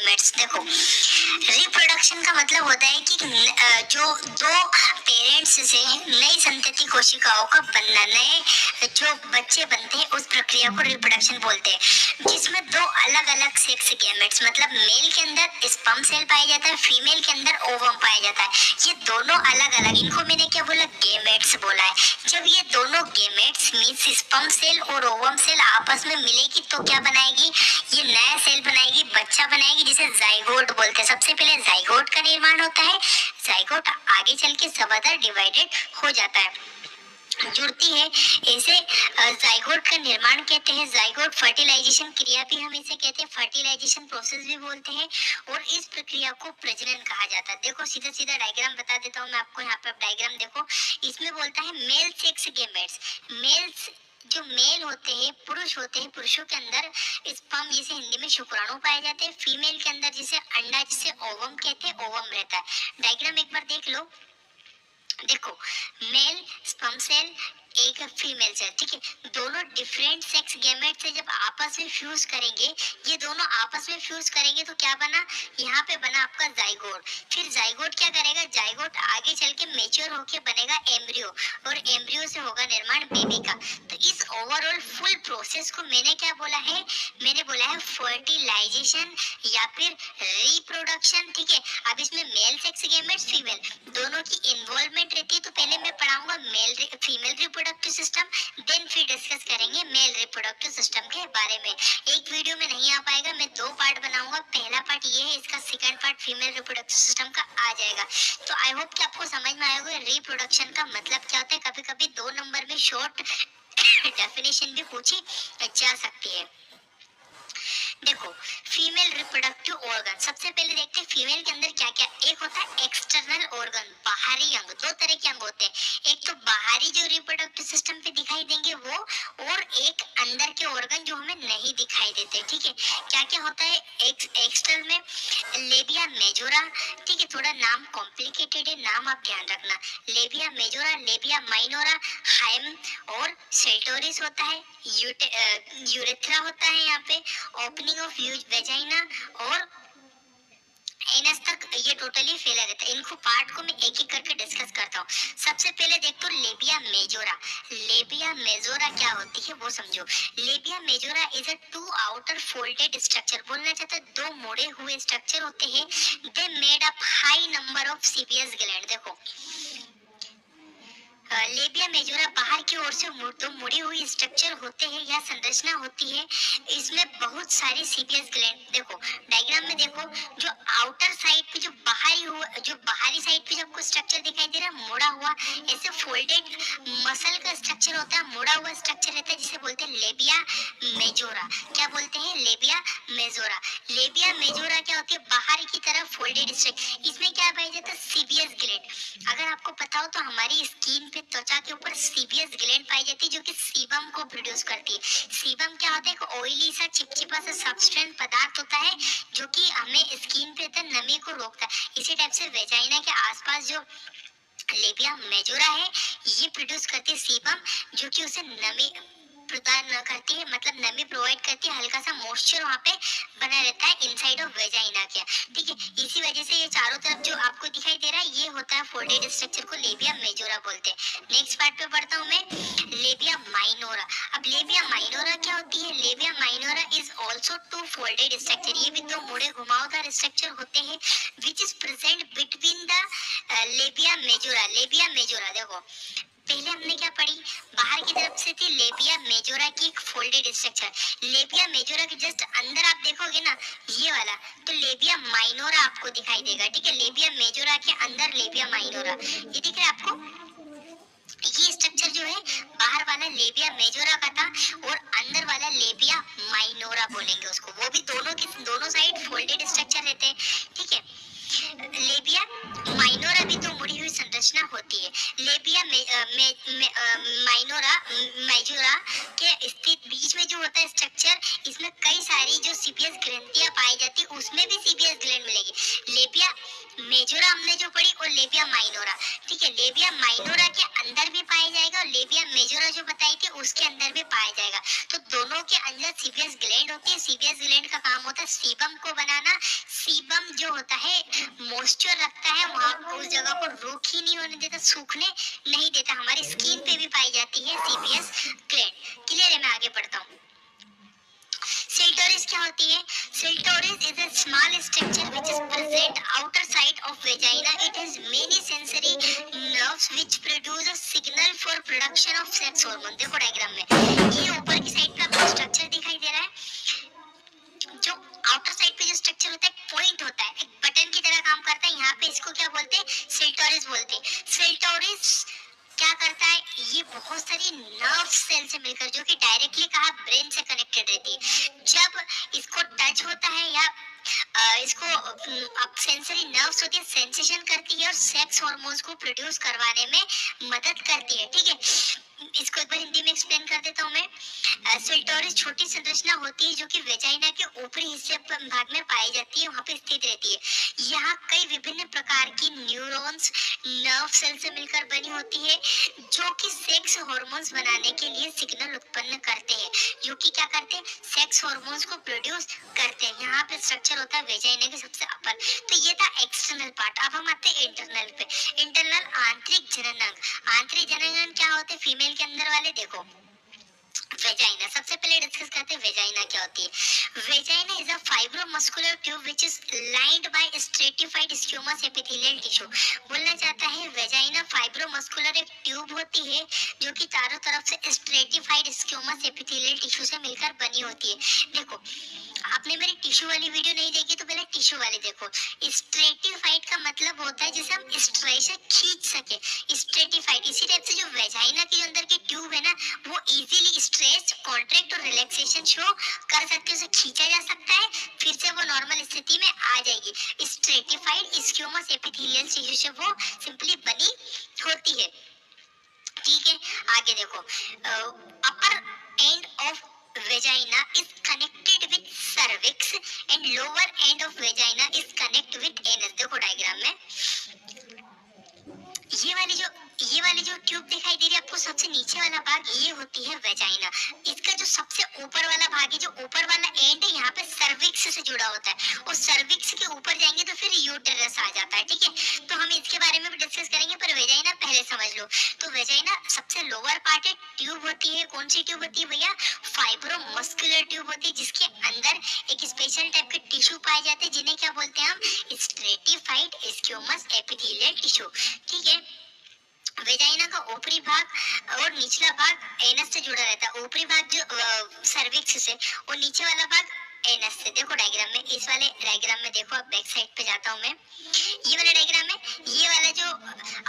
Gametes. देखो, reproduction का मतलब होता है कि जो दो पेरेंट्स से नई संतति कोशिकाओं का बनना, नए जो बच्चे बनते हैं उस प्रक्रिया को रिप्रोडक्शन बोलते हैं, जिसमें दो अलग अलग सेक्स गैमेट्स मतलब मेल के अंदर स्पर्म सेल पाया जाता है, फीमेल के अंदर ओवम पाया जाता है। ये दोनों अलग अलग, इनको मैंने क्या बोला, गैमेट्स बोला है। जब ये दोनों गैमेट्स मींस स्पर्म सेल और ओवम सेल आपस में मिलेगी तो क्या बनाएगी, ये नया सेल बनाएगी, बच्चा बनाएगी, जिसे जाइगोट बोलते हैं। सबसे पहले जाइगोट का निर्माण होता है, जाइगोट आगे चल के सबअदर डिवाइडेड हो जाता है, जुड़ती है। ऐसे जाइगोट का निर्माण कहते हैं। जाइगोट फर्टिलाइजेशन क्रिया भी हम इसे कहते हैं, फर्टिलाइजेशन प्रोसेस भी बोलते हैं, और इस प्रक्रिया को प्रजनन कहा जाता है। देखो सीधा सीधा डायग्राम बता देता हूँ मैं आपको, यहाँ पे डायग्राम देखो, इसमें बोलता है मेल सेक्स गैमेट्स। मेल्स जो मेल होते हैं, पुरुष होते हैं, पुरुषों के अंदर स्पर्म जिसे हिंदी में शुक्राणु पाए जाते हैं, फीमेल के अंदर जिसे अंडा जिसे ओवम कहते हैं, ओवम रहता है। डायग्राम एक बार देख लो। देखो, मेल स्पर्म सेल, एक फीमेल सेल, ठीक है। दोनों डिफरेंट सेक्स गैमेट से जब आपस में फ्यूज करेंगे, ये दोनों आपस में फ्यूज करेंगे तो क्या बना, यहाँ पे बना आपका जाइगोट। फिर जाइगोट क्या करेगा, जाइगोट आगे चल के मेच्योर होके बनेगा एम्ब्रियो, और एम्ब्रियो से होगा निर्माण बेबी का। तो इस ओवरऑल फुल प्रोसेस को मैंने क्या बोला है, मैंने बोला है फर्टिलाइजेशन या फिर रिप्रोडक्शन, ठीक है। अब इसमें मेल सेक्स गैमेट्स, फीमेल दोनों की इन्वॉल्वमेंट रहती है। तो पहले मैं पढ़ाऊंगा male female reproductive system, then फिर डिस्कस करेंगे मेल रिप्रोडक्टिव सिस्टम के बारे में। एक वीडियो में नहीं आ पाएगा, मैं दो पार्ट बनाऊंगा। पहला पार्ट ये है, इसका second part female reproductive system का आ जाएगा। तो आई होप कि आपको समझ में आएगा रिप्रोडक्शन का मतलब क्या होता है। कभी कभी 2 नंबर में शॉर्ट डेफिनेशन भी पूछी जा सकती है। देखो, फीमेल रिप्रोडक्टिव ऑर्गन, सबसे पहले देखते हैं फीमेल के अंदर क्या क्या। एक होता है एक्सटर्नल ऑर्गन, बाहरी अंग। दो तरह के अंग होते हैं, एक तो बाहरी जो रिप्रोडक्टिव सिस्टम पे दिखाई देंगे वो, और एक अंदर के ऑर्गन जो हमें नहीं दिखाई देते, ठीक है। क्या क्या होता है एक्सटर्नल में, लेबिया मेजोरा, ठीक है। थोड़ा नाम कॉम्प्लिकेटेड है, नाम आप ध्यान रखना। लेबिया मेजोरा, लेबिया माइनोरा, हाइम और सेल्टोरिस होता है, यूरेथ्रा होता है यहाँ पे, ओपनिंग ऑफ वेजाइना और एनस तक ये टोटली फैला रहता है। इनको पार्ट को मैं एक एक करके डिस्कस करता हूँ। सबसे पहले देखो लेबिया मेजोरा। लेबिया मेजोरा क्या होती है वो समझो। Labia majora is a two outer folded structure, बोलना चाहता है दो मुड़े हुए स्ट्रक्चर होते हैं। They made up high number of sebaceous gland. देखो, लेबिया मेजोरा बाहर की ओर से दो मुड़ी हुई स्ट्रक्चर होते हैं या संरचना होती है। इसमें बहुत सारे सीबियस ग्लैंड, देखो डायग्राम में देखो, जो आउटर साइड पे जो बाहरी साइड पे जो आपको स्ट्रक्चर दिखाई दे रहा है मुड़ा हुआ, ऐसे फोल्डेड मसल का स्ट्रक्चर होता है, मुड़ा हुआ स्ट्रक्चर रहता है, जिसे बोलते हैं लेबिया मेजोरा। क्या बोलते हैं, लेबिया मेजोरा। लेबिया मेजोरा क्या होती है, बाहर की तरफ फोल्डेड स्ट्रक्चर। इसमें क्या पाया जाता है, सीबियस ग्लैंड। अगर आपको पता हो तो हमारी स्किन पे, त्वचा के ऊपर सीबियस ग्लैंड पाई जाती है, जो कि सीबम को प्रोड्यूस करती है। सीबम क्या होता है, एक ऑयली सा चिपचिपा सा सब्सटेंस पदार्थ होता है, जो कि हमें स्किन पे नमी को रोकता है। इसी टाइप से वेजाइना के आसपास जो लेबिया मेजोरा है, ये प्रोड्यूस करती है सीबम, जो कि उसे नमी प्रदान न करती है, मतलब नमी प्रोवाइड करती है, हल्का सा मॉइस्चर वहाँ पे बना रहता है इनसाइड ऑफ वेजाइना के, ठीक है। इसी वजह से ये चारों तरफ जो आपको दिखाई दे रहा है, ये होता है फोल्डेड स्ट्रक्चर को लेबिया मेजोरा बोलते हैं। नेक्स्ट पार्ट पे पढ़ता हूँ मैं, लेबिया माइनोरा। अब लेबिया माइनोरा क्या होती है, labia minora is also two folded structure. ये भी दो मुड़े घुमावदार स्ट्रक्चर होते हैं, which is present between the labia majora. Labia majora देखो, पहले हमने क्या पढ़ी, बाहर की तरफ से थी लेबिया मेजोरा की एक फोल्डेड स्ट्रक्चर। लेबिया मेजोरा के जस्ट अंदर आप देखोगे ना, ये वाला, तो लेबिया माइनोरा आपको दिखाई देगा, ठीक है। लेबिया मेजोरा के अंदर लेबिया माइनोरा, ये दिख रहा है आपको। ये स्ट्रक्चर जो है बाहर वाला लेबिया मेजोरा का था, और अंदर वाला लेबिया माइनोरा बोलेंगे उसको। वो भी दोनों साइड फोल्डेड स्ट्रक्चर रहते हैं, ठीक है। लेबिया माइनोरा भी तो मुड़ी हुई संरचना होती है। लेबिया माइनोरा मेजोरा के स्थित बीच में जो होता है स्ट्रक्चर, इसमें कई सारी जो सीबियस ग्रंथियां पाई जाती है, उसमें भी सीबियस ग्लैंड मिलेगी। लेबिया मेजोरा हमने जो पढ़ी, और लेबिया माइनोरा, ठीक है। लेबिया माइनोरा के अंदर भी पाया जाएगा, और लेबिया मेजोरा जो बताई थी उसके अंदर भी पाया जाएगा। तो दोनों के अंदर सीबियस ग्लैंड होती है। सीबियस ग्लैंड का काम होता है सीबम को बनाना, सीबम जो होता है मॉइस्चर रखता है, वहाँ उस जगह को रोक ही नहीं होने देता, सूखने नहीं देता। हमारी स्किन पे भी पाई जाती है सीबीएस ग्लैंड। क्लियर है? मैं आगे बढ़ता हूँ। Clitoris क्या होती है? Clitoris is a small structure which is present outer side of vagina. It has many sensory nerves which produce a signal for production of sex hormone. देखो डायग्राम में ये ऊपर की साइड का आपको स्ट्रक्चर दिखाई दे रहा है। जो आउटर साइड पे जो स्ट्रक्चर होता है, एक पॉइंट होता है, एक बटन की तरह काम करता है। यहाँ पे इसको क्या बोलते हैं? Clitoris बोलते हैं। Clitoris क्या करता है? ये बहुत सारी नर्व सेल से मिलकर, जो कि डायरेक्टली कहा ब्रेन से कनेक्टेड रहती है, जब इसको टच होता है या इसको अब सेंसरी नर्व्स होती है, सेंसेशन करती है और सेक्स हार्मोन्स को प्रोड्यूस करवाने में मदद करती है। ठीक है, इसको एक बार हिंदी में एक्सप्लेन कर देता हूँ मैं। क्लिटोरिस छोटी संरचना होती है जो कि वेजाइना के ऊपरी हिस्से भाग में पाई जाती है, वहाँ पे स्थित रहती है। यहाँ कई विभिन्न प्रकार की न्यूरॉन्स नर्व सेल से मिलकर बनी होती है, जो कि सेक्स हार्मोन्स बनाने के लिए सिग्नल उत्पन्न करते हैं, जो कि क्या करते हैं? सेक्स हार्मोन्स को प्रोड्यूस करते हैं। यहाँ पे स्ट्रक्चर होता है वेजाइना के सबसे अपर। तो ये था एक्सटर्नल पार्ट। अब हम आते हैं इंटरनल पे। इंटरनल आंतरिक जनन अंग। आंतरिक जनन अंग क्या होते हैं फीमेल के अंदर वाले? देखो वेजाइना, सबसे पहले डिस्कस करते हैं वेजाइना क्या होती है। Vagina is a fibromuscular tube which is lined by stratified स्क्यूमस epithelial tissue. बोलना चाहता है वेजाइना फाइब्रोमस्कुलर एक ट्यूब होती है जो कि चारों तरफ से स्ट्रेटिफाइड स्क्यूमस एपिथेलियल टिश्यू से मिलकर बनी होती है। देखो आपने मेरी टिश्यू वाली वीडियो नहीं देखी तो पहले टिश्यू वाली देखो। स्ट्रेटिफाइड का मतलब होता है जिसे हम स्ट्रेस से खींच सके, स्ट्रेटिफाइड। इसी टाइप से जो वेजाइना के अंदर की ट्यूब है ना, वो इजीली स्ट्रेच, कॉन्ट्रैक्ट और रिलैक्सेशन शो कर सकते हैं, उसे खींचा जा सकता है, फिर से वो नॉर्मल स्थिति में आ जाएगी। स्ट्रेटिफाइड स्क्यूमस एपिथेलियल टिश्यू से वो सिंपली बनी होती है। ठीक है, आगे देखो। Upper end of vagina is connected with cervix and lower end of vagina is connect with anus। देखो डायग्राम में ये वाली जो ट्यूब दिखाई दे रही है आपको, सबसे नीचे वाला भाग ये होती है वेजाइना। इसका जो सबसे ऊपर वाला भाग है, जो ऊपर वाला एंड है, यहाँ पे सर्विक्स से जुड़ा होता है, और सर्विक्स के ऊपर जाएंगे तो फिर यूटेरस आ जाता है। ठीक है, तो हम इसके बारे में भी डिस्कस करेंगे, पर वेजाइना पहले समझ लो। तो वेजाइना सबसे लोअर पार्ट है, ट्यूब होती है। कौन सी ट्यूब होती है भैया? फाइब्रोमस्कुलर ट्यूब होती है, जिसके अंदर एक स्पेशल टाइप के टिश्यू पाए जाते हैं, जिन्हें क्या बोलते हैं हम? Stratified स्क्यूमस epithelial tissue. ठीक है, वेजाइना का ऊपरी भाग और निचला भाग एनस से जुड़ा रहता है। ऊपरी भाग जो सर्विक्स से, और नीचे वाला भाग एनस से। देखो डायग्राम में, इस वाले डायग्राम में देखो, अब बैक साइड पे जाता हूँ मैं। ये वाला डायग्राम में ये वाला जो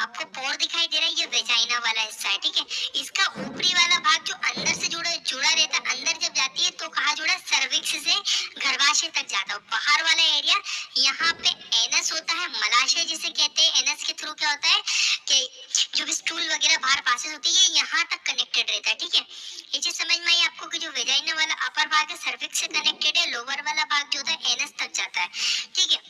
आपको पोर दिखाई दे रहा है, ये वेजाइना वाला हिस्सा है। ठीक है, इसका ऊपरी वाला भाग जो अंदर से जुड़ा रहता है, अंदर जब जाती है तो कहाँ जुड़ा? सर्विक्स से गर्भाशय तक जाता है। बाहर वाला एरिया यहाँ पे एनस होता है, मलाशय जिसे कहते हैं। एनस के थ्रू क्या होता है कि जो भी स्टूल वगैरह बाहर पासेस होती है, यहाँ तक कनेक्टेड रहता है। ठीक है, ये चीज समझ में आई आपको कि जो वेजाइना वाला अपर भाग है सर्विक्स से कनेक्टेड है, लोअर वाला भाग जो होता है एनस तक जाता है। ठीक है,